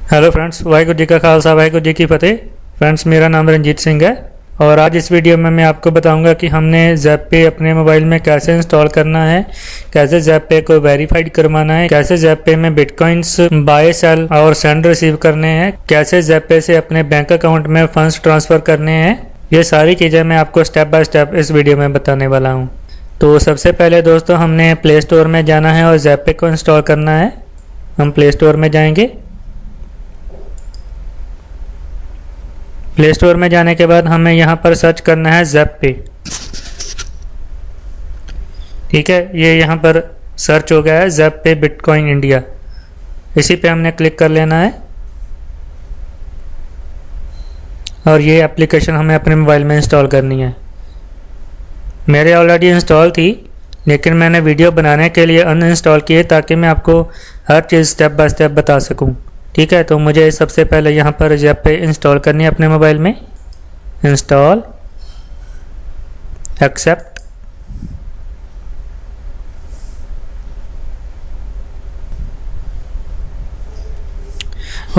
Hello friends, Waheguru ji का खालसा वाहिगुरू जी की फतेह। Friends, मेरा नाम रंजीत सिंह है और आज इस वीडियो में मैं आपको बताऊंगा कि हमने ज़ैप-पे अपने मोबाइल में कैसे इंस्टॉल करना है, कैसे ज़ैप-पे को वेरीफाइड करवाना है, कैसे ज़ैप-पे में बिटकॉइंस बाय सेल और सेंड रिसीव करने हैं, कैसे ज़ैप-पे से अपने बैंक अकाउंट में फंड्स ट्रांसफ़र करने हैं। ये सारी चीज़ें मैं आपको स्टेप बाय स्टेप इस वीडियो में बताने वाला हूँ। तो सबसे पहले दोस्तों, हमने प्ले स्टोर में जाना है और ज़ैप-पे को इंस्टॉल करना है। हम प्ले स्टोर में जाएंगे। प्ले स्टोर में जाने के बाद हमें यहाँ पर सर्च करना है ज़ैप-पे। ठीक है, ये यहाँ पर सर्च हो गया है ज़ैप-पे बिटकॉइन इंडिया। इसी पे हमने क्लिक कर लेना है और ये एप्लीकेशन हमें अपने मोबाइल में इंस्टॉल करनी है। मेरे ऑलरेडी इंस्टॉल थी, लेकिन मैंने वीडियो बनाने के लिए अनइंस्टॉल किए ताकि मैं आपको हर चीज़ स्टेप बाय स्टेप बता सकूँ। ठीक है, तो मुझे सबसे पहले यहाँ पर ज़ैप-पे इंस्टॉल करनी है अपने मोबाइल में। Install, accept,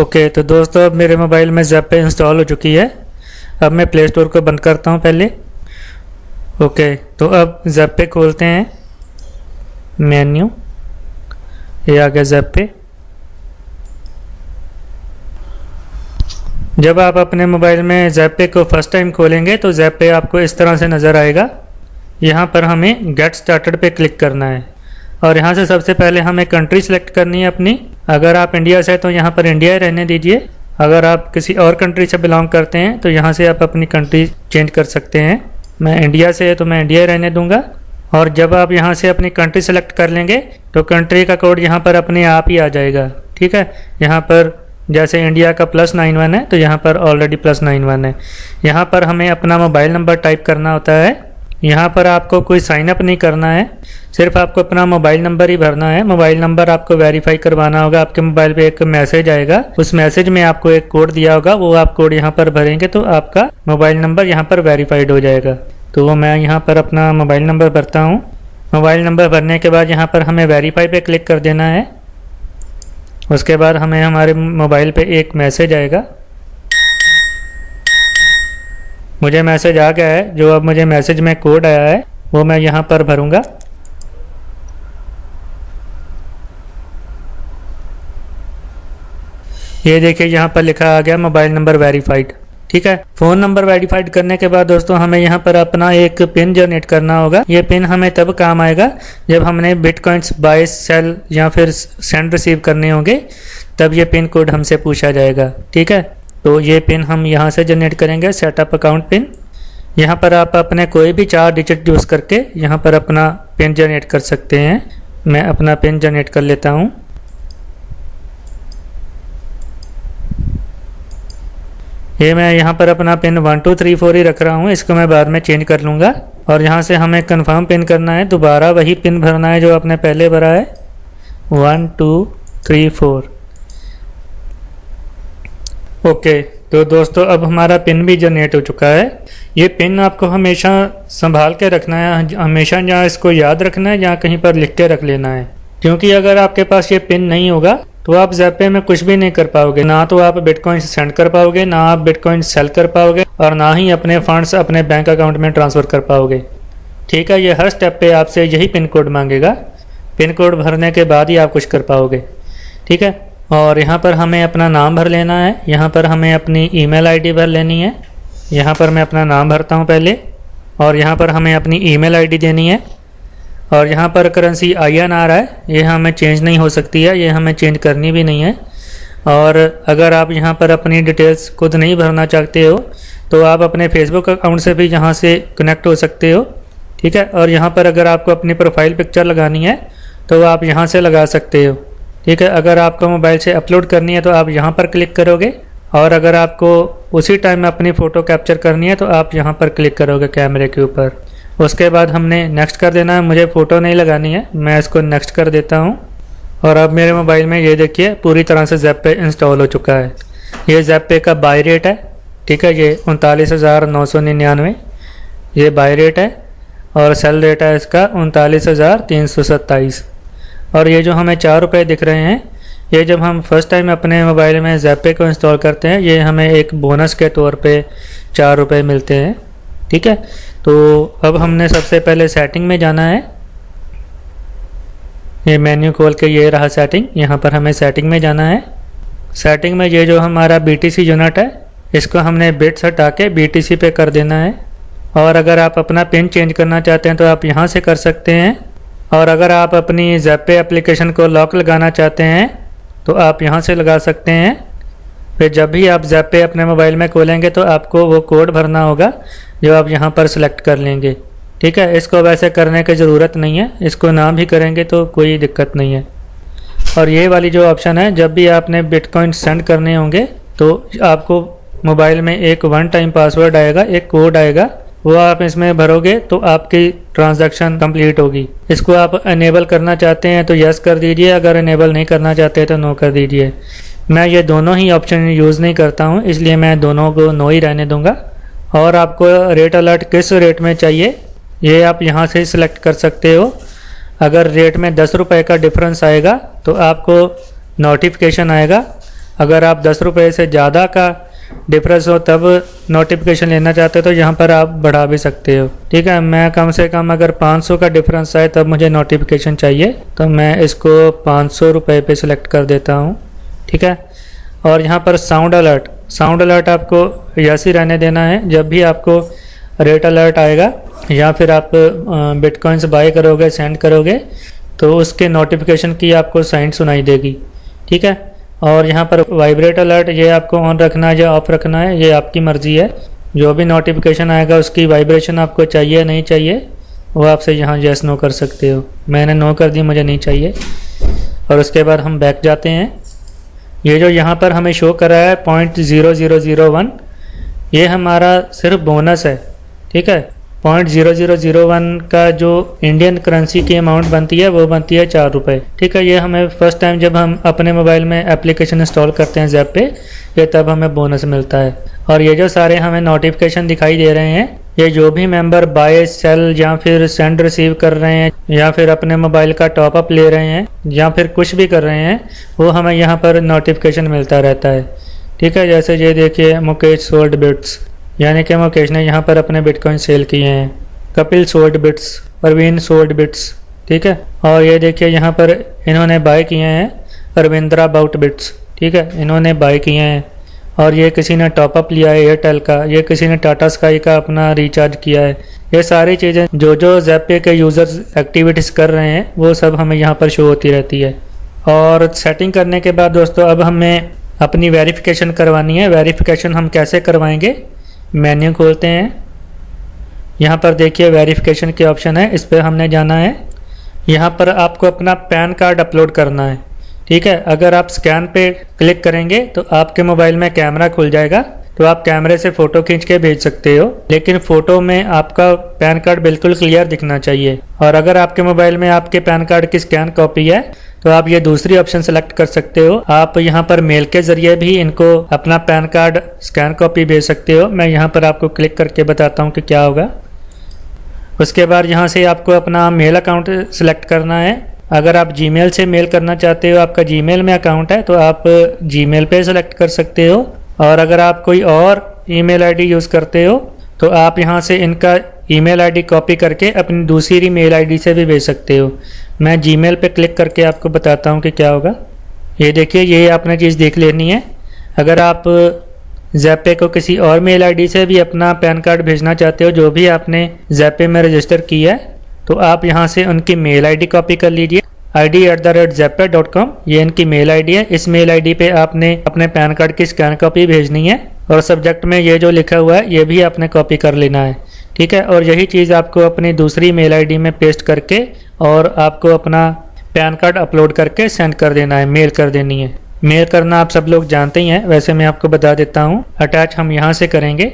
okay. तो दोस्तों, अब मेरे मोबाइल में ज़ैप-पे इंस्टॉल हो चुकी है। अब मैं प्ले स्टोर को बंद करता हूँ पहले। ओके, तो अब ज़ैप-पे खोलते हैं। मेन्यू, ये आ गया ज़ैप-पे। जब आप अपने मोबाइल में ज़ैप-पे को फर्स्ट टाइम खोलेंगे तो ज़ैप-पे आपको इस तरह से नज़र आएगा। यहाँ पर हमें गेट स्टार्टेड पे क्लिक करना है और यहाँ से सबसे पहले हमें कंट्री सेलेक्ट करनी है अपनी। अगर आप इंडिया से हैं तो यहाँ पर इंडिया ही रहने दीजिए। अगर आप किसी और कंट्री से बिलोंग करते हैं तो यहाँ से आप अपनी कंट्री चेंज कर सकते हैं। मैं इंडिया से है तो मैं इंडिया ही रहने दूँगा। और जब आप यहाँ से अपनी कंट्री सेलेक्ट कर लेंगे तो कंट्री का कोड यहाँ पर अपने आप ही आ जाएगा। ठीक है, यहाँ पर जैसे इंडिया का +91 है तो यहाँ पर ऑलरेडी +91 है। यहाँ पर हमें अपना मोबाइल नंबर टाइप करना होता है। यहाँ पर आपको कोई साइन अप नहीं करना है, सिर्फ आपको अपना मोबाइल नंबर ही भरना है। मोबाइल नंबर आपको वेरीफाई करवाना होगा। आपके मोबाइल पे एक मैसेज आएगा, उस मैसेज में आपको एक कोड दिया होगा, वो आप कोड यहाँ पर भरेंगे तो आपका मोबाइल नंबर यहाँ पर वेरीफाइड हो जाएगा। तो वो मैं यहाँ पर अपना मोबाइल नंबर भरता हूँ। मोबाइल नंबर भरने के बाद यहाँ पर हमें वेरीफाई पे क्लिक कर देना है। उसके बाद हमें हमारे मोबाइल पे एक मैसेज आएगा। मुझे मैसेज आ गया है। जो अब मुझे मैसेज में कोड आया है वो मैं यहाँ पर भरूँगा। ये देखिए, यहाँ पर लिखा आ गया मोबाइल नंबर वेरीफाइड। ठीक है, फ़ोन नंबर वेरीफाइड करने के बाद दोस्तों हमें यहाँ पर अपना एक पिन जनरेट करना होगा। ये पिन हमें तब काम आएगा जब हमने बिटकॉइंस बाय सेल या फिर सेंड रिसीव करने होंगे, तब ये पिन कोड हमसे पूछा जाएगा। ठीक है, तो ये पिन हम यहाँ से जनरेट करेंगे, सेटअप अकाउंट पिन। यहाँ पर आप अपने कोई भी 4 डिजिट यूज़ करके यहाँ पर अपना पिन जनरेट कर सकते हैं। मैं अपना पिन जनरेट कर लेता हूँ। ये मैं यहाँ पर अपना पिन 1234 ही रख रहा हूँ, इसको मैं बाद में चेंज कर लूँगा। और यहाँ से हमें कंफर्म पिन करना है, दोबारा वही पिन भरना है जो आपने पहले भरा है, 1234। ओके, तो दोस्तों अब हमारा पिन भी जनरेट हो चुका है। ये पिन आपको हमेशा संभाल के रखना है, हमेशा जहाँ इसको याद रखना है, जहाँ कहीं पर लिख के रख लेना है। क्योंकि अगर आपके पास ये पिन नहीं होगा तो आप ज़ैप-पे में कुछ भी नहीं कर पाओगे। ना तो आप बिटकॉइन सेंड कर पाओगे, ना आप बिटकॉइन सेल कर पाओगे, और ना ही अपने फंड्स अपने बैंक अकाउंट में ट्रांसफ़र कर पाओगे। ठीक है, ये हर स्टेप पे आपसे यही पिन कोड मांगेगा। पिन कोड भरने के बाद ही आप कुछ कर पाओगे। ठीक है, और यहाँ पर हमें अपना नाम भर लेना है। यहाँ पर हमें अपनी ईमेल आईडी भर लेनी है। यहाँ पर मैं अपना नाम भरता हूँ पहले, और यहाँ पर हमें अपनी ईमेल आईडी देनी है। और यहाँ पर करेंसी INR है, ये हमें चेंज नहीं हो सकती है, ये हमें चेंज करनी भी नहीं है। और अगर आप यहाँ पर अपनी डिटेल्स खुद नहीं भरना चाहते हो तो आप अपने फेसबुक अकाउंट से भी यहाँ से कनेक्ट हो सकते हो। ठीक है, और यहाँ पर अगर आपको अपनी प्रोफाइल पिक्चर लगानी है तो आप यहाँ से लगा सकते हो। ठीक है, अगर आपको मोबाइल से अपलोड करनी है तो आप यहाँ पर क्लिक करोगे, और अगर आपको उसी टाइम में अपनी फ़ोटो कैप्चर करनी है तो आप यहाँ पर क्लिक करोगे कैमरे के ऊपर। उसके बाद हमने नेक्स्ट कर देना है। मुझे फ़ोटो नहीं लगानी है, मैं इसको नेक्स्ट कर देता हूँ। और अब मेरे मोबाइल में ये देखिए पूरी तरह से ज़ैप-पे इंस्टॉल हो चुका है। ये ज़ैप-पे का बाय रेट है। ठीक है, ये 39,999 ये बाय रेट है, और सेल रेट है इसका 39,327। और ये जो हमें 4 रुपये दिख रहे हैं ये जब हम फर्स्ट टाइम अपने मोबाइल में ज़ैपे को इंस्टॉल करते हैं, ये हमें एक बोनस के तौर पे 4 रुपये मिलते हैं। ठीक है, तो अब हमने सबसे पहले सेटिंग में जाना है। ये मेन्यू खोल के ये रहा सेटिंग, यहाँ पर हमें सेटिंग में जाना है। सेटिंग में ये जो हमारा BTC यूनिट है, इसको हमने बिट्स हटा के BTC पे कर देना है। और अगर आप अपना पिन चेंज करना चाहते हैं तो आप यहाँ से कर सकते हैं। और अगर आप अपनी ज़ैपे एप्लीकेशन को लॉक लगाना चाहते हैं तो आप यहाँ से लगा सकते हैं। फिर जब भी आप ज़ैपे अपने मोबाइल में खोलेंगे तो आपको वो कोड भरना होगा जो आप यहाँ पर सिलेक्ट कर लेंगे। ठीक है, इसको वैसे करने की ज़रूरत नहीं है, इसको ना भी करेंगे तो कोई दिक्कत नहीं है। और ये वाली जो ऑप्शन है, जब भी आपने बिटकॉइन सेंड करने होंगे तो आपको मोबाइल में एक 1 टाइम पासवर्ड आएगा, एक कोड आएगा, वो आप इसमें भरोगे तो आपकी ट्रांजैक्शन कंप्लीट होगी। इसको आप इनेबल करना चाहते हैं तो यस कर दीजिए, अगर इनेबल नहीं करना चाहते तो नो कर दीजिए। मैं ये दोनों ही ऑप्शन यूज़ नहीं करता हूँ, इसलिए मैं दोनों को नो ही रहने दूँगा। और आपको रेट अलर्ट किस रेट में चाहिए ये आप यहाँ से सिलेक्ट कर सकते हो। अगर रेट में 10 रुपये का डिफरेंस आएगा तो आपको नोटिफिकेशन आएगा। अगर आप 10 रुपये से ज़्यादा का डिफरेंस हो तब नोटिफिकेशन लेना चाहते हो तो यहाँ पर आप बढ़ा भी सकते हो। ठीक है, मैं कम से कम अगर 500 का डिफरेंस आए तब मुझे नोटिफिकेशन चाहिए, तो मैं इसको 500 रुपये पे सिलेक्ट कर देता हूँ। ठीक है, और यहाँ पर साउंड अलर्ट आपको यस ही रहने देना है। जब भी आपको रेट अलर्ट आएगा या फिर आप बिटकॉइंस बाय करोगे, सेंड करोगे, तो उसके नोटिफिकेशन की आपको साउंड सुनाई देगी। ठीक है, और यहाँ पर वाइब्रेट अलर्ट ये आपको ऑन रखना है या ऑफ रखना है, ये आपकी मर्ज़ी है। जो भी नोटिफिकेशन आएगा उसकी वाइब्रेशन आपको चाहिए नहीं चाहिए वो आपसे यहाँ यस नो कर सकते हो। मैंने नो कर दी, मुझे नहीं चाहिए। और उसके बाद हम बैक जाते हैं। ये जो यहाँ पर हमें शो कर रहा है 0.0001, ये हमारा सिर्फ बोनस है। ठीक है, 0.0001 का जो इंडियन करेंसी की अमाउंट बनती है वो बनती है 4 रुपये। ठीक है, ये हमें फर्स्ट टाइम जब हम अपने मोबाइल में एप्लीकेशन इंस्टॉल करते हैं ज़ैपे, ये तब हमें बोनस मिलता है। और ये जो सारे हमें नोटिफिकेशन दिखाई दे रहे हैं, ये जो भी मेंबर बाय, सेल या फिर सेंड रिसीव कर रहे हैं या फिर अपने मोबाइल का टॉपअप ले रहे हैं या फिर कुछ भी कर रहे हैं, वो हमें यहाँ पर नोटिफिकेशन मिलता रहता है। ठीक है, जैसे ये देखिए मुकेश सोल्ड बिट्स, यानी कि मुकेश ने यहाँ पर अपने बिटकॉइन सेल किए हैं। Kapil sold bits, Parveen sold bits. ठीक है, और ये देखिए यहाँ पर इन्होंने बाय किए हैं अरविंद्रा बाउट बिट्स। ठीक है, इन्होंने बाय किए हैं। और ये किसी ने टॉपअप लिया है एयरटेल का, ये किसी ने टाटा स्काई का अपना रिचार्ज किया है। ये सारी चीज़ें जो ज़ैपे के यूज़र्स एक्टिविटीज़ कर रहे हैं वो सब हमें यहाँ पर शो होती रहती है। और सेटिंग करने के बाद दोस्तों अब हमें अपनी वेरिफिकेशन करवानी है। वेरिफिकेशन हम कैसे करवाएंगे, मेन्यू खोलते हैं। यहाँ पर देखिए वेरिफिकेशन के ऑप्शन है, इस पर हमने जाना है। यहाँ पर आपको अपना पैन कार्ड अपलोड करना है। ठीक है, अगर आप स्कैन पे क्लिक करेंगे तो आपके मोबाइल में कैमरा खुल जाएगा, तो आप कैमरे से फ़ोटो खींच के भेज सकते हो, लेकिन फ़ोटो में आपका पैन कार्ड बिल्कुल क्लियर दिखना चाहिए। और अगर आपके मोबाइल में आपके पैन कार्ड की स्कैन कॉपी है तो आप ये दूसरी ऑप्शन सेलेक्ट कर सकते हो। आप यहाँ पर मेल के ज़रिए भी इनको अपना पैन कार्ड स्कैन कॉपी भेज सकते हो। मैं यहाँ पर आपको क्लिक करके बताता हूँ कि क्या होगा। उसके बाद यहाँ से आपको अपना मेल अकाउंट सेलेक्ट करना है। अगर आप जीमेल से मेल करना चाहते हो, आपका जीमेल में अकाउंट है, तो आप जीमेल पे सेलेक्ट कर सकते हो। और अगर आप कोई और ईमेल आईडी यूज़ करते हो तो आप यहाँ से इनका ईमेल आईडी कॉपी करके अपनी दूसरी मेल आईडी से भी भेज सकते हो। मैं जीमेल पे क्लिक करके आपको बताता हूँ कि क्या होगा। ये देखिए, ये आपने चीज़ देख लेनी है। अगर आप ज़ैपे को किसी और मेल आईडी से भी अपना पैन कार्ड भेजना चाहते हो जो भी आपने ज़ैपे में रजिस्टर की है, तो आप यहाँ से उनकी मेल आईडी कॉपी कर लीजिए। id@zappe.com ये इनकी मेल आईडी है। इस मेल आईडी पे आपने अपने पैन कार्ड की स्कैन कॉपी भेजनी है और सब्जेक्ट में ये जो लिखा हुआ है ये भी आपने कॉपी कर लेना है। ठीक है, और यही चीज़ आपको अपनी दूसरी मेल आईडी में पेस्ट करके और आपको अपना पैन कार्ड अपलोड करके सेंड कर देना है, मेल कर देनी है। मेल करना आप सब लोग जानते ही हैं, वैसे मैं आपको बता देता हूँ। अटैच हम यहाँ से करेंगे।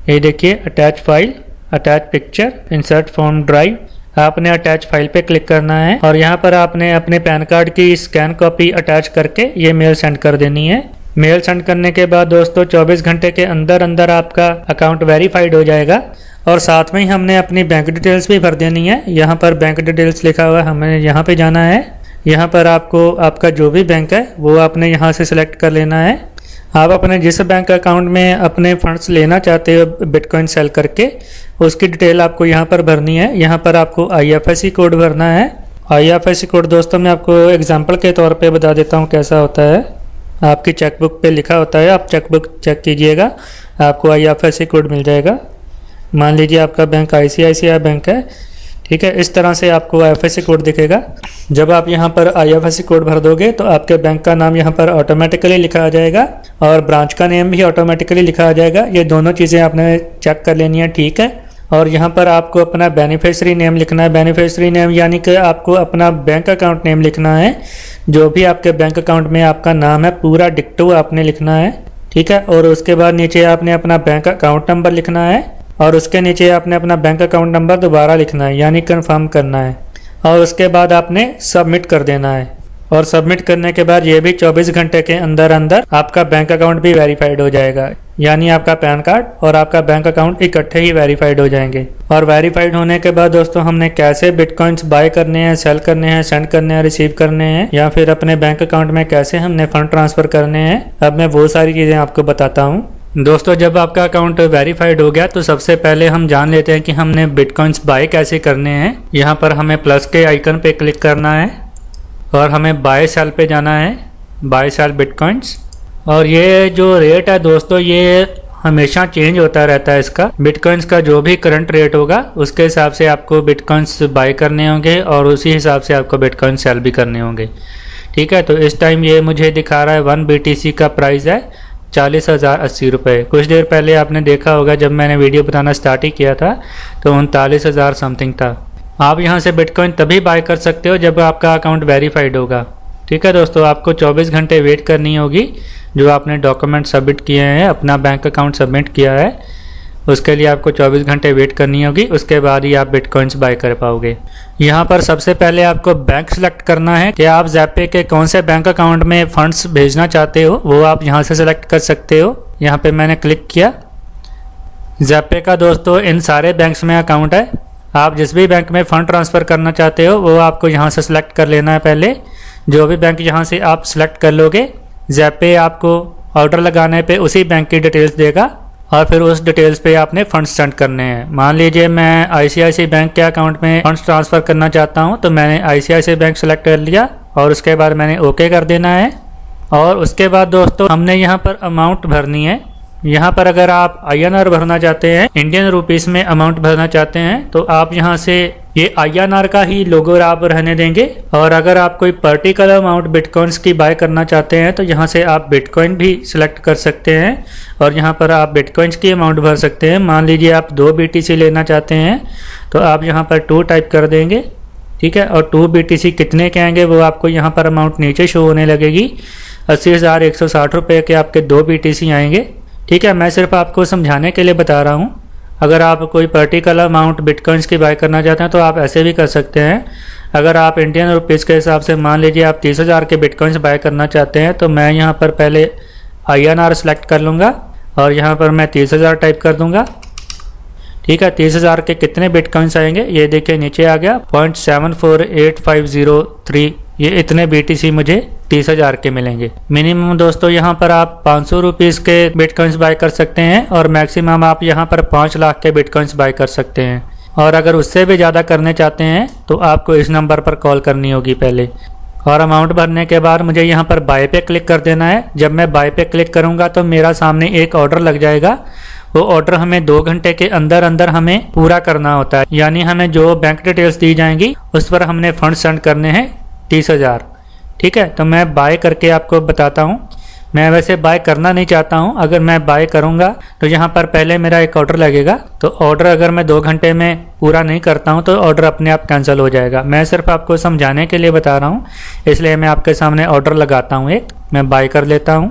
ये देखिए attach file, attach picture, insert from drive. आपने अटैच फाइल पे क्लिक करना है और यहाँ पर आपने अपने पैन कार्ड की स्कैन कॉपी अटैच करके ये मेल सेंड कर देनी है। मेल सेंड करने के बाद दोस्तों 24 घंटे के अंदर अंदर आपका अकाउंट वेरीफाइड हो जाएगा। और साथ में ही हमने अपनी बैंक डिटेल्स भी भर देनी है। यहाँ पर बैंक डिटेल्स लिखा हुआ है, हमें यहाँ पे जाना है। यहाँ पर आपको आपका जो भी बैंक है वो आपने यहाँ से सिलेक्ट कर लेना है। आप अपने जिस बैंक अकाउंट में अपने फंड्स लेना चाहते हो बिटकॉइन सेल करके, उसकी डिटेल आपको यहाँ पर भरनी है। यहाँ पर आपको IFSC कोड भरना है। IFSC कोड दोस्तों मैं आपको एग्जांपल के तौर पे बता देता हूँ कैसा होता है। आपकी चेकबुक पे लिखा होता है, आप चेकबुक चेक कीजिएगा, आपको IFSC कोड मिल जाएगा। मान लीजिए आपका बैंक ICICI बैंक है, ठीक है। इस तरह से आपको IFSC कोड दिखेगा। जब आप यहाँ पर IFSC कोड भर दोगे तो आपके बैंक का नाम यहाँ पर ऑटोमेटिकली लिखा आ जाएगा और ब्रांच का नेम भी ऑटोमेटिकली लिखा आ जाएगा। ये दोनों चीज़ें आपने चेक कर लेनी है, ठीक है। और यहाँ पर आपको अपना बेनिफिशियरी नेम लिखना है। बेनिफिशियरी नेम यानी कि आपको अपना बैंक अकाउंट नेम लिखना है। जो भी आपके बैंक अकाउंट में आपका नाम है पूरा डिक्टो आपने लिखना है, ठीक है। और उसके बाद नीचे आपने अपना बैंक अकाउंट नंबर लिखना है और उसके नीचे आपने अपना बैंक अकाउंट नंबर दोबारा लिखना है, यानी कंफर्म करना है। और उसके बाद आपने सबमिट कर देना है। और सबमिट करने के बाद ये भी 24 घंटे के अंदर अंदर आपका बैंक अकाउंट भी वेरीफाइड हो जाएगा, यानी आपका पैन कार्ड और आपका बैंक अकाउंट इकट्ठे ही वेरीफाइड हो जाएंगे। और वेरीफाइड होने के बाद दोस्तों हमने कैसे बिटकॉइंस बाय करने हैं, सेल करने हैं, सेंड करने हैं, रिसीव करने हैं, या फिर अपने बैंक अकाउंट में कैसे हमने फंड ट्रांसफर करने हैं, अब मैं वो सारी चीज़ें आपको बताता हूँ। दोस्तों जब आपका अकाउंट वेरीफाइड हो गया तो सबसे पहले हम जान लेते हैं कि हमने बिटकॉइंस बाय कैसे करने हैं। यहाँ पर हमें प्लस के आइकन पे क्लिक करना है और हमें बाय सेल पे जाना है, बाय सेल बिटकॉइंस। और ये जो रेट है दोस्तों ये हमेशा चेंज होता रहता है। इसका बिटकॉइंस का जो भी करंट रेट होगा उसके हिसाब से आपको बिटकॉइंस बाय करने होंगे और उसी हिसाब से आपको बिटकॉइन सेल भी करने होंगे, ठीक है। तो इस टाइम ये मुझे दिखा रहा है 1 BTC का प्राइस है 40,080 रुपये। कुछ देर पहले आपने देखा होगा जब मैंने वीडियो बनाना स्टार्ट ही किया था तो 39,000 समथिंग था। आप यहाँ से बिटकॉइन तभी बाय कर सकते हो जब आपका अकाउंट वेरीफाइड होगा, ठीक है दोस्तों। आपको 24 घंटे वेट करनी होगी। जो आपने डॉक्यूमेंट सबमिट किए हैं, अपना बैंक अकाउंट सबमिट किया है, उसके लिए आपको 24 घंटे वेट करनी होगी। उसके बाद ही आप बिटकॉइंस बाय कर पाओगे। यहाँ पर सबसे पहले आपको बैंक सेलेक्ट करना है कि आप ज़ैपे के कौन से बैंक अकाउंट में फंड्स भेजना चाहते हो, वो आप यहाँ से सेलेक्ट कर सकते हो। यहाँ पे मैंने क्लिक किया। ज़ैपे का दोस्तों इन सारे बैंक्स में अकाउंट है। आप जिस भी बैंक में फ़ंड ट्रांसफ़र करना चाहते हो वो आपको यहाँ से सेलेक्ट कर लेना है। पहले जो भी बैंक यहाँ से आप सेलेक्ट कर लोगे, ज़ैपे आपको ऑर्डर लगाने पे उसी बैंक की डिटेल्स देगा और फिर उस डिटेल्स पे आपने फंड्स सेंड करने हैं। मान लीजिए मैं ICICI बैंक के अकाउंट में फंड्स ट्रांसफ़र करना चाहता हूँ तो मैंने ICICI बैंक सेलेक्ट कर लिया और उसके बाद मैंने ओके कर देना है। और उसके बाद दोस्तों हमने यहाँ पर अमाउंट भरनी है। यहाँ पर अगर आप INR भरना चाहते हैं, इंडियन रुपीस में अमाउंट भरना चाहते हैं, तो आप यहाँ से ये INR का ही लोगो आप रहने देंगे। और अगर आप कोई पर्टिकुलर अमाउंट बिटकॉइंस की बाय करना चाहते हैं तो यहाँ से आप बिटकॉइन भी सिलेक्ट कर सकते हैं और यहाँ पर आप बिटकॉइंस की अमाउंट भर सकते हैं। मान लीजिए आप 2 BTC लेना चाहते हैं तो आप यहाँ पर 2 टाइप कर देंगे, ठीक है। और 2 BTC कितने के आएंगे वो आपको यहाँ पर अमाउंट नीचे शो होने लगेगी। 80,160 रुपये के आपके 2 BTC आएंगे, ठीक है। मैं सिर्फ आपको समझाने के लिए बता रहा हूँ। अगर आप कोई पर्टिकुलर अमाउंट बिटकॉइंस की बाय करना चाहते हैं तो आप ऐसे भी कर सकते हैं। अगर आप इंडियन रुपीज़ के हिसाब से मान लीजिए आप 30,000 के बिटकॉइंस बाय करना चाहते हैं तो मैं यहाँ पर पहले INR सेलेक्ट कर लूँगा और यहाँ पर मैं 30,000 टाइप कर दूँगा, ठीक है। 30,000 के कितने बिटकॉइंस आएंगे ये देखिए नीचे आ गया 0.748503। ये इतने BTC मुझे 30,000 के मिलेंगे। मिनिमम दोस्तों यहाँ पर आप 500 रुपीज़ के बिटकॉइंस बाय कर सकते हैं और मैक्सिमम आप यहाँ पर 5 लाख के बिटकॉइंस बाय कर सकते हैं। और अगर उससे भी ज़्यादा करने चाहते हैं तो आपको इस नंबर पर कॉल करनी होगी पहले। और अमाउंट भरने के बाद मुझे यहाँ पर बाय पे क्लिक कर देना है। जब मैं बाय पे क्लिक करूँगा तो मेरा सामने एक ऑर्डर लग जाएगा। वो ऑर्डर हमें 2 घंटे के अंदर अंदर हमें पूरा करना होता है, यानी हमें जो बैंक डिटेल्स दी जाएंगी उस पर हमने फंड सेंड करने हैं 30,000, ठीक है। तो मैं बाय करके आपको बताता हूँ। मैं वैसे बाय करना नहीं चाहता हूँ। अगर मैं बाय करूँगा तो यहाँ पर पहले मेरा एक ऑर्डर लगेगा, तो ऑर्डर अगर मैं 2 घंटे में पूरा नहीं करता हूँ तो ऑर्डर अपने आप कैंसिल हो जाएगा। मैं सिर्फ आपको समझाने के लिए बता रहा हूँ, इसलिए मैं आपके सामने ऑर्डर लगाता हूँ। एक मैं बाय कर लेता हूँ।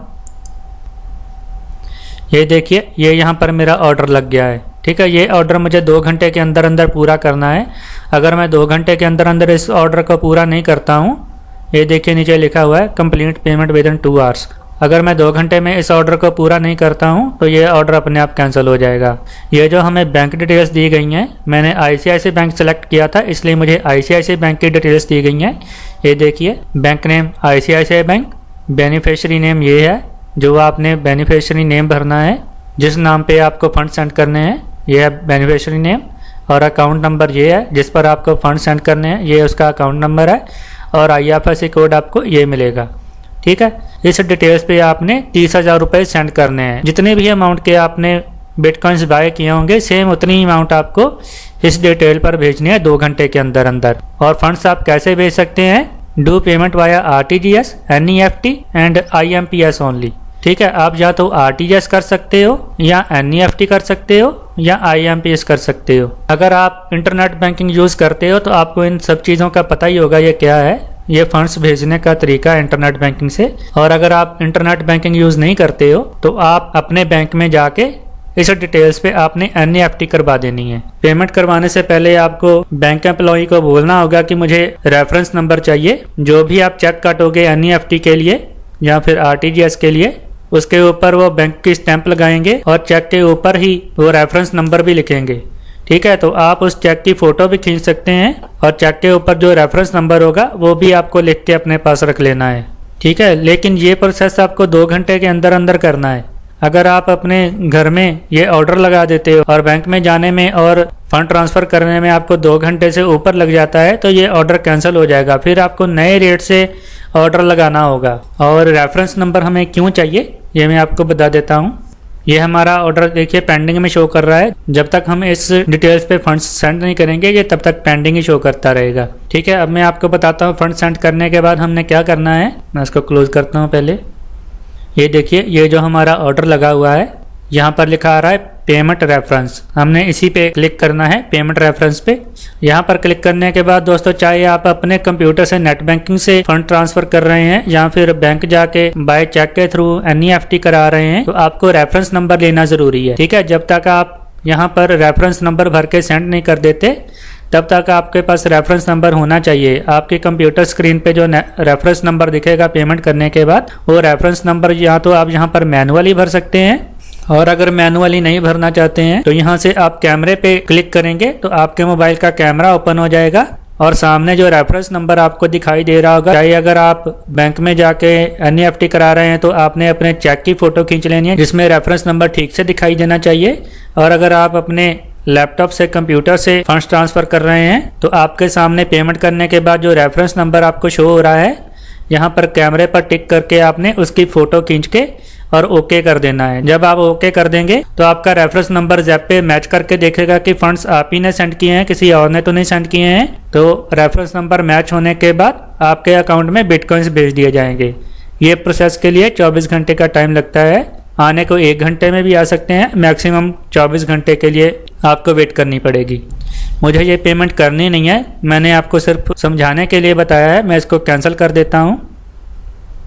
ये देखिए ये यहाँ पर मेरा ऑर्डर लग गया है, ठीक है। ये ऑर्डर मुझे 2 घंटे के अंदर अंदर पूरा करना है। अगर मैं 2 घंटे के अंदर अंदर इस ऑर्डर को पूरा नहीं करता हूँ, ये देखिए नीचे लिखा हुआ है complete payment with in 2 hours. अगर मैं 2 घंटे में इस ऑर्डर को पूरा नहीं करता हूँ तो ये ऑर्डर अपने आप कैंसिल हो जाएगा। ये जो हमें बैंक डिटेल्स दी गई हैं, मैंने ICICI बैंक सेलेक्ट किया था इसलिए मुझे ICICI बैंक की डिटेल्स दी गई हैं। ये देखिए, bank name ICICI bank, beneficiary name ये है जो आपने बेनिफिशियरी नेम भरना है, जिस नाम पे आपको फंड सेंड करने हैं ये है बेनिफिशियरी नेम, और अकाउंट नंबर ये है जिस पर आपको फंड सेंड करने हैं, ये उसका अकाउंट नंबर है, और IFSC कोड आपको ये मिलेगा। ठीक है, इस डिटेल्स पे आपने 30,000 रुपये सेंड करने हैं। जितने भी अमाउंट के आपने बिटकॉइंस बाय किए होंगे सेम उतनी ही अमाउंट आपको इस डिटेल पर भेजनी है 2 घंटे के अंदर अंदर। और फंड्स आप कैसे भेज सकते हैं? Do payment via RTGS, NEFT and IMPS only. ठीक है, आप या तो RTGS कर सकते हो या NEFT कर सकते हो या IMPS कर सकते हो। अगर आप इंटरनेट बैंकिंग यूज़ करते हो तो आपको इन सब चीज़ों का पता ही होगा ये क्या है, ये फंड्स भेजने का तरीका है इंटरनेट बैंकिंग से। और अगर आप इंटरनेट बैंकिंग यूज़ नहीं करते हो तो आप अपने बैंक में जाके इस डिटेल्स पे आपने NEFT करवा देनी है। पेमेंट करवाने से पहले आपको बैंक एम्प्लॉई को बोलना होगा कि मुझे रेफरेंस नंबर चाहिए। जो भी आप चेक काटोगे NEFT के लिए या फिर RTGS के लिए, उसके ऊपर वो बैंक की स्टैंप लगाएंगे और चेक के ऊपर ही वो रेफरेंस नंबर भी लिखेंगे। ठीक है, तो आप उस चेक की फ़ोटो भी खींच सकते हैं और चेक के ऊपर जो रेफरेंस नंबर होगा वो भी आपको लिख के अपने पास रख लेना है। ठीक है, लेकिन ये प्रोसेस आपको 2 घंटे के अंदर अंदर करना है। अगर आप अपने घर में ये ऑर्डर लगा देते हो और बैंक में जाने में और फंड ट्रांसफ़र करने में आपको 2 घंटे से ऊपर लग जाता है तो ये ऑर्डर कैंसिल हो जाएगा। फिर आपको नए रेट से ऑर्डर लगाना होगा। और रेफरेंस नंबर हमें क्यों चाहिए ये मैं आपको बता देता हूँ। ये हमारा ऑर्डर देखिए पेंडिंग में शो कर रहा है। जब तक हम इस डिटेल्स पे फंड्स सेंड नहीं करेंगे ये तब तक पेंडिंग ही शो करता रहेगा। ठीक है, अब मैं आपको बताता हूँ फंड सेंड करने के बाद हमने क्या करना है। मैं इसको क्लोज करता हूँ पहले। ये देखिए, ये जो हमारा ऑर्डर लगा हुआ है यहाँ पर लिखा आ रहा है पेमेंट रेफरेंस। हमने इसी पे क्लिक करना है, पेमेंट रेफरेंस पे। यहाँ पर क्लिक करने के बाद दोस्तों, चाहे आप अपने कंप्यूटर से नेट बैंकिंग से फंड ट्रांसफर कर रहे हैं या फिर बैंक जाके बाय चेक के थ्रू NEFT करा रहे हैं, तो आपको रेफरेंस नंबर लेना जरूरी है। ठीक है, जब तक आप यहाँ पर रेफरेंस नंबर भर के सेंड नहीं कर देते तब तक आपके पास रेफरेंस नंबर होना चाहिए। आपके कंप्यूटर स्क्रीन पे जो रेफरेंस नंबर दिखेगा पेमेंट करने के बाद, वो रेफरेंस नंबर या तो आप यहाँ पर मैनुअली भर सकते हैं, और अगर मैनुअली नहीं भरना चाहते हैं तो यहाँ से आप कैमरे पे क्लिक करेंगे तो आपके मोबाइल का कैमरा ओपन हो जाएगा और सामने जो रेफरेंस नंबर आपको दिखाई दे रहा होगा, चाहे अगर आप बैंक में जाके NEFT करा रहे हैं तो आपने अपने चेक की फ़ोटो खींच लेनी है जिसमें रेफरेंस नंबर ठीक से दिखाई देना चाहिए। और अगर आप अपने लैपटॉप से कंप्यूटर से फंड्स ट्रांसफ़र कर रहे हैं तो आपके सामने पेमेंट करने के बाद जो रेफरेंस नंबर आपको शो हो रहा है, यहाँ पर कैमरे पर टिक करके आपने उसकी फ़ोटो खींच के और ओके कर देना है। जब आप ओके कर देंगे तो आपका रेफरेंस नंबर ज़ैप पे मैच करके देखेगा कि फंड्स आप ही ने सेंड किए हैं, किसी और ने तो नहीं सेंड किए हैं। तो रेफरेंस नंबर मैच होने के बाद आपके अकाउंट में बिटकॉइंस भेज दिए जाएंगे। ये प्रोसेस के लिए 24 घंटे का टाइम लगता है। आने को 1 घंटे में भी आ सकते हैं, मैक्सिमम 24 घंटे के लिए आपको वेट करनी पड़ेगी। मुझे ये पेमेंट करनी नहीं है, मैंने आपको सिर्फ समझाने के लिए बताया है। मैं इसको कैंसिल कर देता हूँ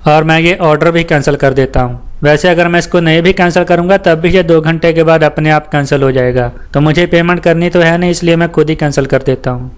और मैं ये ऑर्डर भी कैंसिल कर देता हूँ। वैसे अगर मैं इसको नहीं भी कैंसिल करूँगा तब भी ये 2 घंटे के बाद अपने आप कैंसिल हो जाएगा। तो मुझे पेमेंट करनी तो है नहीं, इसलिए मैं खुद ही कैंसिल कर देता हूँ।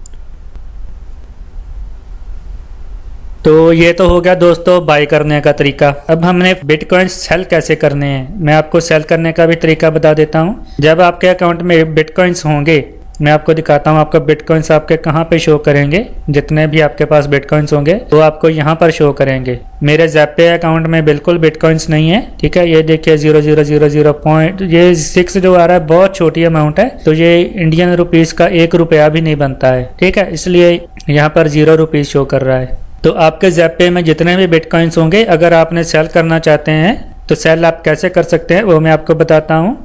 तो ये तो हो गया दोस्तों बाय करने का तरीका। अब हमने बिटकॉइन सेल कैसे करने हैं, मैं आपको सेल करने का भी तरीका बता देता हूँ। जब आपके अकाउंट में बिटकॉइंस होंगे, मैं आपको दिखाता हूँ आपका बिटकॉइंस आपके कहाँ पे शो करेंगे। जितने भी आपके पास बिटकॉइंस होंगे वो आपको यहाँ पर शो करेंगे। मेरे ज़ैपे अकाउंट में बिल्कुल बिटकॉइंस नहीं है। ठीक है, ये देखिए 0000 पॉइंट, ये 6 जो आ रहा है बहुत छोटी अमाउंट है, तो ये इंडियन रुपीज़ का 1 रुपया भी नहीं बनता है। ठीक है, इसलिए यहाँ पर 0 रुपीज़ शो कर रहा है। तो आपके ज़ैपे में जितने भी बिटकॉइंस होंगे, अगर आपने सेल करना चाहते हैं तो सेल आप कैसे कर सकते हैं वो मैं आपको बताता हूँ।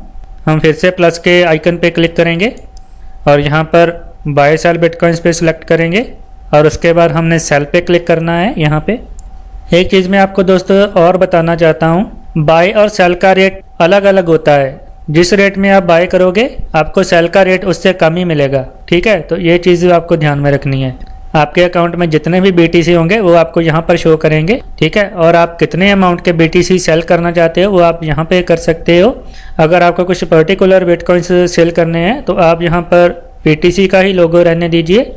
हम फिर से प्लस के आइकन पे क्लिक करेंगे और यहाँ पर बाय सेल बिटकॉइंस पे सिलेक्ट करेंगे और उसके बाद हमने सेल पे क्लिक करना है। यहाँ पे एक चीज़ मैं आपको दोस्तों और बताना चाहता हूँ, बाय और सेल का रेट अलग अलग होता है। जिस रेट में आप बाय करोगे आपको सेल का रेट उससे कम ही मिलेगा। ठीक है, तो ये चीज़ आपको ध्यान में रखनी है। आपके अकाउंट में जितने भी BTC होंगे वो आपको यहाँ पर शो करेंगे। ठीक है, और आप कितने अमाउंट के BTC सेल करना चाहते हो वो आप यहाँ पे कर सकते हो। अगर आपको कुछ पर्टिकुलर बिटकॉइंस सेल करने हैं तो आप यहाँ पर BTC का ही लोगो रहने दीजिए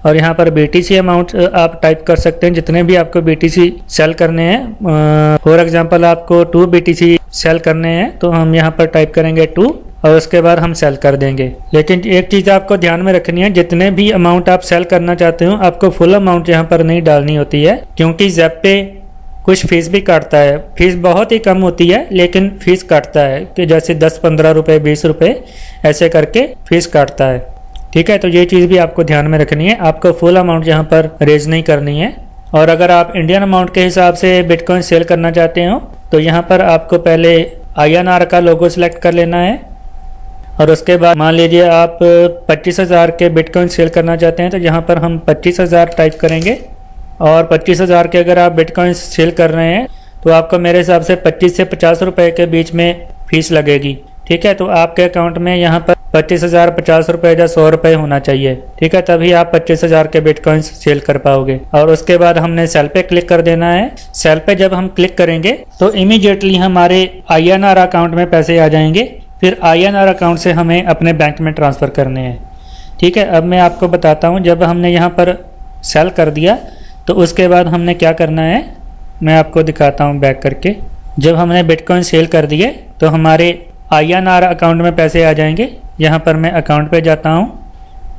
और यहाँ पर BTC अमाउंट आप टाइप कर सकते हैं, जितने भी आपको BTC सेल करने हैं। फॉर एग्जांपल आपको 2 BTC सेल करने हैं तो हम यहाँ पर टाइप करेंगे 2 और उसके बाद हम सेल कर देंगे। लेकिन एक चीज़ आपको ध्यान में रखनी है, जितने भी अमाउंट आप सेल करना चाहते हो आपको फुल अमाउंट यहाँ पर नहीं डालनी होती है, क्योंकि ज़ेप्पे कुछ फीस भी काटता है। फीस बहुत ही कम होती है लेकिन फीस काटता है कि जैसे 10-15 रुपये 20 रुपये ऐसे करके फीस काटता है। ठीक है, तो ये चीज़ भी आपको ध्यान में रखनी है, आपको फुल अमाउंट यहाँ पर रेज नहीं करनी है। और अगर आप इंडियन अमाउंट के हिसाब से बिटकॉइन सेल करना चाहते हो तो यहाँ पर आपको पहले INR का लोगो सिलेक्ट कर लेना है और उसके बाद मान लीजिए आप 25,000 के बिटकॉइन सेल करना चाहते हैं तो यहाँ पर हम 25,000 टाइप करेंगे। और 25,000 के अगर आप बिटकॉइन सेल कर रहे हैं तो आपको मेरे हिसाब से 25 से 50 रुपये के बीच में फीस लगेगी। ठीक है, तो आपके अकाउंट में यहाँ पर 25,000 50 रुपये या 100 रुपये होना चाहिए। ठीक है, तभी आप 25,000 के बिटकॉइन सेल कर पाओगे। और उसके बाद हमने सेल पे क्लिक कर देना है। सेल पे जब हम क्लिक करेंगे तो इमीडिएटली हमारे INR अकाउंट में पैसे आ जाएंगे। फिर INR अकाउंट से हमें अपने बैंक में ट्रांसफ़र करने हैं। ठीक है, अब मैं आपको बताता हूँ, जब हमने यहाँ पर सेल कर दिया तो उसके बाद हमने क्या करना है, मैं आपको दिखाता हूँ बैक करके। जब हमने बिटकॉइन सेल कर दिए तो हमारे INR अकाउंट में पैसे आ जाएंगे। यहाँ पर मैं अकाउंट पे जाता हूँ।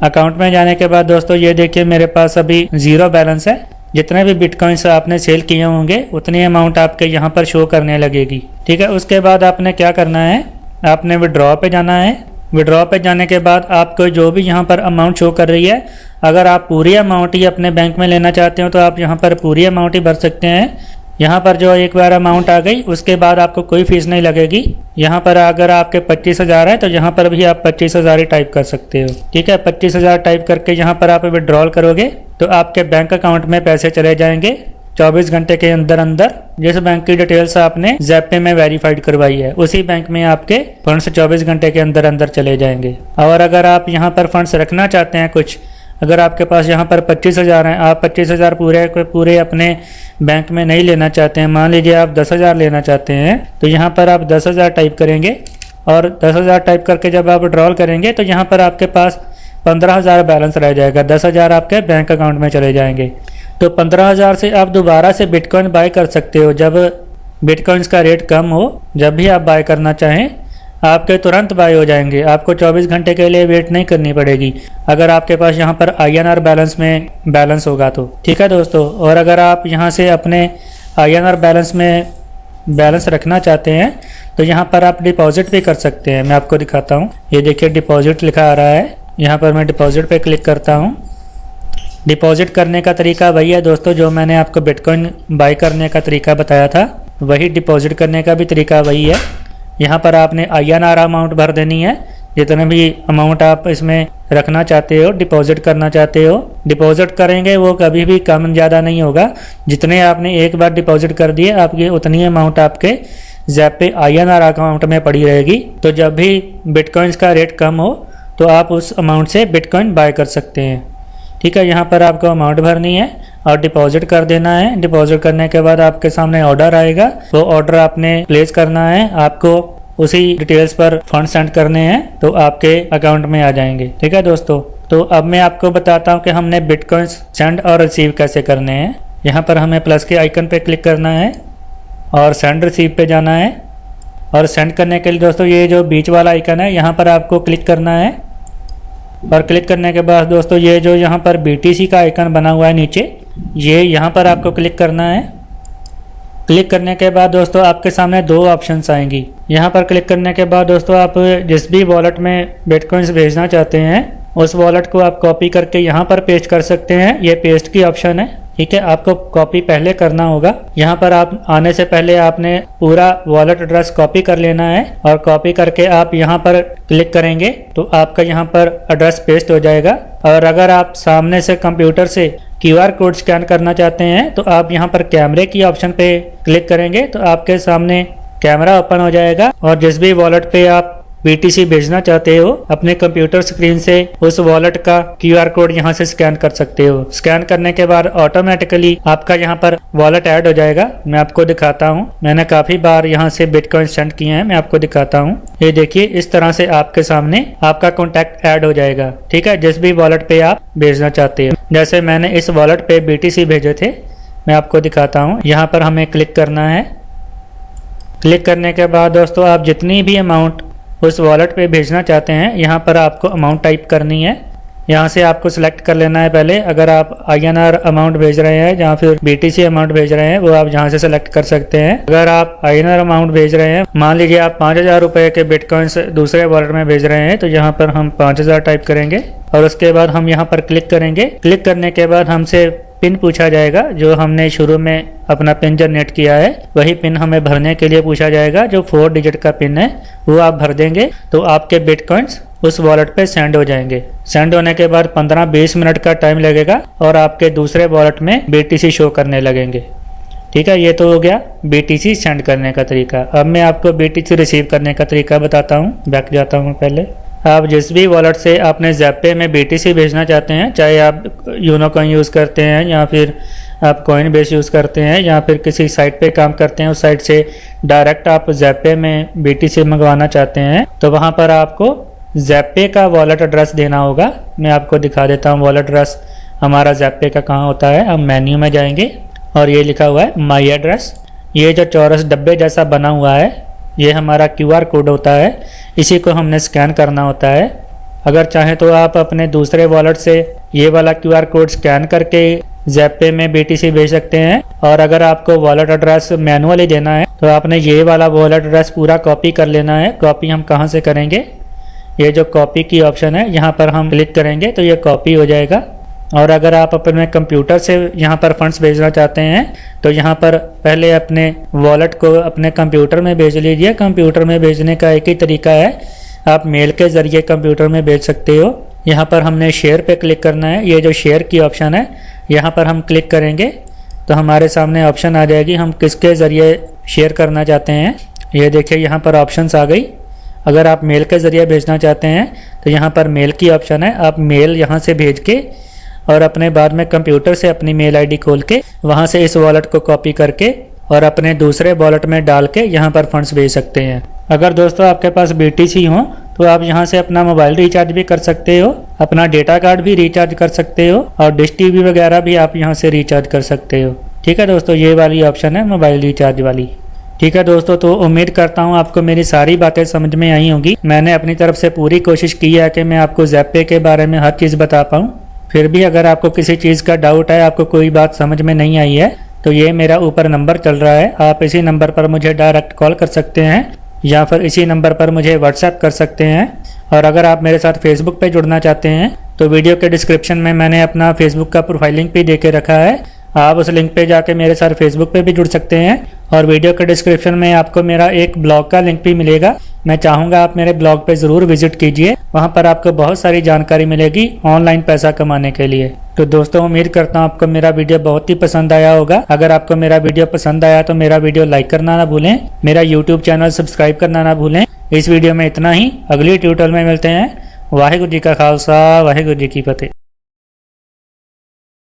अकाउंट में जाने के बाद दोस्तों ये देखिए मेरे पास अभी 0 बैलेंस है। जितने भी बिटकॉइंस आपने सेल किए होंगे उतनी अमाउंट आपके यहाँ पर शो करने लगेगी। ठीक है, उसके बाद आपने क्या करना है, आपने विड्रॉ पे जाना है। विड्रॉ पे जाने के बाद आपको जो भी यहाँ पर अमाउंट शो कर रही है, अगर आप पूरी अमाउंट ही अपने बैंक में लेना चाहते हो तो आप यहाँ पर पूरी अमाउंट ही भर सकते हैं। यहाँ पर जो एक बार अमाउंट आ गई उसके बाद आपको कोई फीस नहीं लगेगी। यहाँ पर अगर आपके 25,000 है तो यहाँ पर भी आप 25,000 ही टाइप कर सकते हो। ठीक है, 25,000 टाइप करके यहाँ पर आप विड्रॉल करोगे तो आपके बैंक अकाउंट में पैसे चले जाएंगे 24 घंटे के अंदर अंदर। जिस बैंक की डिटेल्स आपने ज़ेप्पे में वेरीफाइड करवाई है उसी बैंक में आपके फंड्स 24 घंटे के अंदर अंदर चले जाएंगे। और अगर आप यहाँ पर फंड्स रखना चाहते हैं कुछ, अगर आपके पास यहाँ पर 25,000 हैं, आप 25,000 पूरे अपने बैंक में नहीं लेना चाहते हैं, मान लीजिए आप 10,000 लेना चाहते हैं तो यहाँ पर आप 10,000 टाइप करेंगे। और 10,000 टाइप करके जब आप विड्रॉल करेंगे तो यहाँ पर आपके पास 15,000 बैलेंस रह जाएगा। 10,000 आपके बैंक अकाउंट में चले जाएंगे। तो 15,000 से आप दोबारा से बिटकॉइन बाय कर सकते हो। जब बिटकॉइंस का रेट कम हो, जब भी आप बाय करना चाहें आपके तुरंत बाय हो जाएंगे। आपको 24 घंटे के लिए वेट नहीं करनी पड़ेगी अगर आपके पास यहाँ पर INR बैलेंस में बैलेंस होगा तो। ठीक है दोस्तों, और अगर आप यहाँ से अपने INR बैलेंस में बैलेंस रखना चाहते हैं तो यहाँ पर आप डिपॉजिट भी कर सकते हैं। मैं आपको दिखाता हूँ, ये देखिए डिपॉजिट लिखा आ रहा है। यहाँ पर मैं डिपॉजिट पे क्लिक करता हूँ। डिपॉजिट करने का तरीका वही है दोस्तों जो मैंने आपको बिटकॉइन बाय करने का तरीका बताया था, वही डिपॉजिट करने का भी तरीका वही है। यहाँ पर आपने INR अमाउंट भर देनी है, जितने भी अमाउंट आप इसमें रखना चाहते हो, डिपॉजिट करना चाहते हो। डिपॉजिट करेंगे वो कभी भी कम ज़्यादा नहीं होगा। जितने आपने एक बार डिपॉजिट कर दिए आपकी उतनी अमाउंट आपके ज़ेप्पे INR अकाउंट में पड़ी रहेगी। तो जब भी बिटकॉइंस का रेट कम हो तो आप उस अमाउंट से बिटकॉइन बाय कर सकते हैं। ठीक है, यहाँ पर आपको अमाउंट भरनी है और डिपॉजिट कर देना है। डिपॉजिट करने के बाद आपके सामने ऑर्डर आएगा, वो ऑर्डर आपने प्लेस करना है। आपको उसी डिटेल्स पर फंड सेंड करने हैं तो आपके अकाउंट में आ जाएंगे। ठीक है दोस्तों, तो अब मैं आपको बताता हूँ कि हमने बिटकॉइंस सेंड और रिसीव कैसे करने हैं। यहाँ पर हमें प्लस के आइकन पे क्लिक करना है और सेंड रिसीव पे जाना है। और सेंड करने के लिए दोस्तों ये जो बीच वाला आइकन है यहाँ पर आपको क्लिक करना है। और क्लिक करने के बाद दोस्तों ये जो यहाँ पर BTC का आइकन बना हुआ है नीचे, ये यहाँ पर आपको क्लिक करना है। क्लिक करने के बाद दोस्तों आपके सामने 2 ऑप्शंस आएंगी। यहाँ पर क्लिक करने के बाद दोस्तों आप जिस भी वॉलेट में बिटकॉइंस भेजना चाहते हैं उस वॉलेट को आप कॉपी करके यहाँ पर पेस्ट कर सकते हैं। ये पेस्ट की ऑप्शन है। ठीक है, आपको कॉपी पहले करना होगा। यहाँ पर आप आने से पहले आपने पूरा वॉलेट एड्रेस कॉपी कर लेना है और कॉपी करके आप यहाँ पर क्लिक करेंगे तो आपका यहाँ पर एड्रेस पेस्ट हो जाएगा। और अगर आप सामने से कंप्यूटर से QR कोड स्कैन करना चाहते हैं तो आप यहाँ पर कैमरे की ऑप्शन पे क्लिक करेंगे तो आपके सामने कैमरा ओपन हो जाएगा और जिस भी वॉलेट पे आप BTC भेजना चाहते हो अपने कंप्यूटर स्क्रीन से उस वॉलेट का QR कोड यहाँ से स्कैन कर सकते हो। स्कैन करने के बाद ऑटोमेटिकली आपका यहाँ पर वॉलेट ऐड हो जाएगा। मैं आपको दिखाता हूँ, मैंने काफी बार यहाँ से बिटकॉइन सेंड किए हैं, मैं आपको दिखाता हूँ। ये देखिए इस तरह से आपके सामने आपका कॉन्टैक्ट ऐड हो जाएगा, ठीक है, जिस भी वॉलेट पे आप भेजना चाहते हो। जैसे मैंने इस वॉलेट पे BTC भेजे थे, मैं आपको दिखाता हूँ। यहाँ पर हमें क्लिक करना है। क्लिक करने के बाद दोस्तों आप जितनी भी अमाउंट उस वॉलेट पे भेजना चाहते हैं यहाँ पर आपको अमाउंट टाइप करनी है। यहाँ से आपको सिलेक्ट कर लेना है पहले। अगर आप INR अमाउंट भेज रहे हैं या फिर BTC अमाउंट भेज रहे हैं वो आप यहाँ से सिलेक्ट कर सकते हैं। अगर आप INR अमाउंट भेज रहे हैं, मान लीजिए आप 5000 रुपये के बिटकॉइन दूसरे वॉलेट में भेज रहे हैं, तो यहाँ पर हम 5000 टाइप करेंगे और उसके बाद हम यहाँ पर क्लिक करेंगे। क्लिक करने के बाद हमसे पिन पूछा जाएगा, जो हमने शुरू में अपना पिन जनरेट किया है वही पिन हमें भरने के लिए पूछा जाएगा। जो 4 डिजिट का पिन है वो आप भर देंगे तो आपके बिटकॉइंस उस वॉलेट पे सेंड हो जाएंगे। सेंड होने के बाद 15-20 मिनट का टाइम लगेगा और आपके दूसरे वॉलेट में BTC शो करने लगेंगे। ठीक है, ये तो हो गया BTC सेंड करने का तरीका। अब मैं आपको BTC रिसीव करने का तरीका बताता हूँ। बैक जाता हूँ पहले। आप जिस भी वॉलेट से आपने ज़ैपे में BTC भेजना चाहते हैं, चाहे आप यूनो कॉइन यूज़ करते हैं या फिर आप कॉइन बेस यूज़ करते हैं या फिर किसी साइट पे काम करते हैं, उस साइट से डायरेक्ट आप ज़ैपे में BTC मंगवाना चाहते हैं, तो वहाँ पर आपको ज़ैपे का वॉलेट एड्रेस देना होगा। मैं आपको दिखा देता हूँ वॉलेट एड्रेस हमारा ज़ैपे का कहाँ होता है। हम मेन्यू में जाएंगे और ये लिखा हुआ है माई एड्रेस। ये जो चौरस डब्बे जैसा बना हुआ है ये हमारा QR कोड होता है, इसी को हमने स्कैन करना होता है। अगर चाहें तो आप अपने दूसरे वॉलेट से ये वाला QR कोड स्कैन करके ज़ैपे में BTC भेज सकते हैं। और अगर आपको वॉलेट एड्रेस मैनुअली देना है तो आपने ये वाला वॉलेट एड्रेस पूरा कॉपी कर लेना है। कॉपी हम कहाँ से करेंगे, ये जो कॉपी की ऑप्शन है यहाँ पर हम क्लिक करेंगे तो ये कॉपी हो जाएगा। और अगर आप अपने कंप्यूटर से यहाँ पर फंड्स भेजना चाहते हैं तो यहाँ पर पहले अपने वॉलेट को अपने कंप्यूटर में भेज लीजिए। कंप्यूटर में भेजने का एक ही तरीका है, आप मेल के ज़रिए कंप्यूटर में भेज सकते हो। यहाँ पर हमने शेयर पे क्लिक करना है। ये जो शेयर की ऑप्शन है यहाँ पर हम क्लिक करेंगे तो हमारे सामने ऑप्शन आ जाएगी हम किसके ज़रिए शेयर करना चाहते हैं। ये देखिए यहाँ पर ऑप्शंस आ गई। अगर आप मेल के ज़रिए भेजना चाहते हैं तो यहाँ पर मेल की ऑप्शन है। आप मेल यहाँ से भेज के और अपने बाद में कंप्यूटर से अपनी मेल आईडी खोल के वहाँ से इस वॉलेट को कॉपी करके और अपने दूसरे वॉलेट में डाल के यहाँ पर फंड्स भेज सकते हैं। अगर दोस्तों आपके पास BTC हो तो आप यहाँ से अपना मोबाइल रिचार्ज भी कर सकते हो, अपना डेटा कार्ड भी रिचार्ज कर सकते हो और डिश TV वगैरह भी आप यहाँ से रिचार्ज कर सकते हो। ठीक है दोस्तों, ये वाली ऑप्शन है मोबाइल रिचार्ज वाली। ठीक है दोस्तों, तो उम्मीद करता हूँ आपको मेरी सारी बातें समझ में आई होंगी। मैंने अपनी तरफ से पूरी कोशिश की है कि मैं आपको ज़ैपे के बारे में हर चीज़ बता पाऊँ। फिर भी अगर आपको किसी चीज़ का डाउट है, आपको कोई बात समझ में नहीं आई है, तो ये मेरा ऊपर नंबर चल रहा है, आप इसी नंबर पर मुझे डायरेक्ट कॉल कर सकते हैं या फिर इसी नंबर पर मुझे व्हाट्सएप कर सकते हैं। और अगर आप मेरे साथ फेसबुक पे जुड़ना चाहते हैं तो वीडियो के डिस्क्रिप्शन में मैंने अपना फेसबुक का प्रोफाइल लिंक भी दे के रखा है, आप उस लिंक पे जाके मेरे साथ फेसबुक पे भी जुड़ सकते हैं। और वीडियो के डिस्क्रिप्शन में आपको मेरा एक ब्लॉग का लिंक भी मिलेगा। मैं चाहूँगा आप मेरे ब्लॉग पे ज़रूर विजिट कीजिए, वहाँ पर आपको बहुत सारी जानकारी मिलेगी ऑनलाइन पैसा कमाने के लिए। तो दोस्तों उम्मीद करता हूँ आपको मेरा वीडियो बहुत ही पसंद आया होगा। अगर आपको मेरा वीडियो पसंद आया तो मेरा वीडियो लाइक करना ना भूलें, मेरा यूट्यूब चैनल सब्सक्राइब करना ना भूलें। इस वीडियो में इतना ही, अगली ट्यूटोरियल में मिलते हैं। वाहिगुरू जी का खालसा, वाहिगुरू जी की फतेह।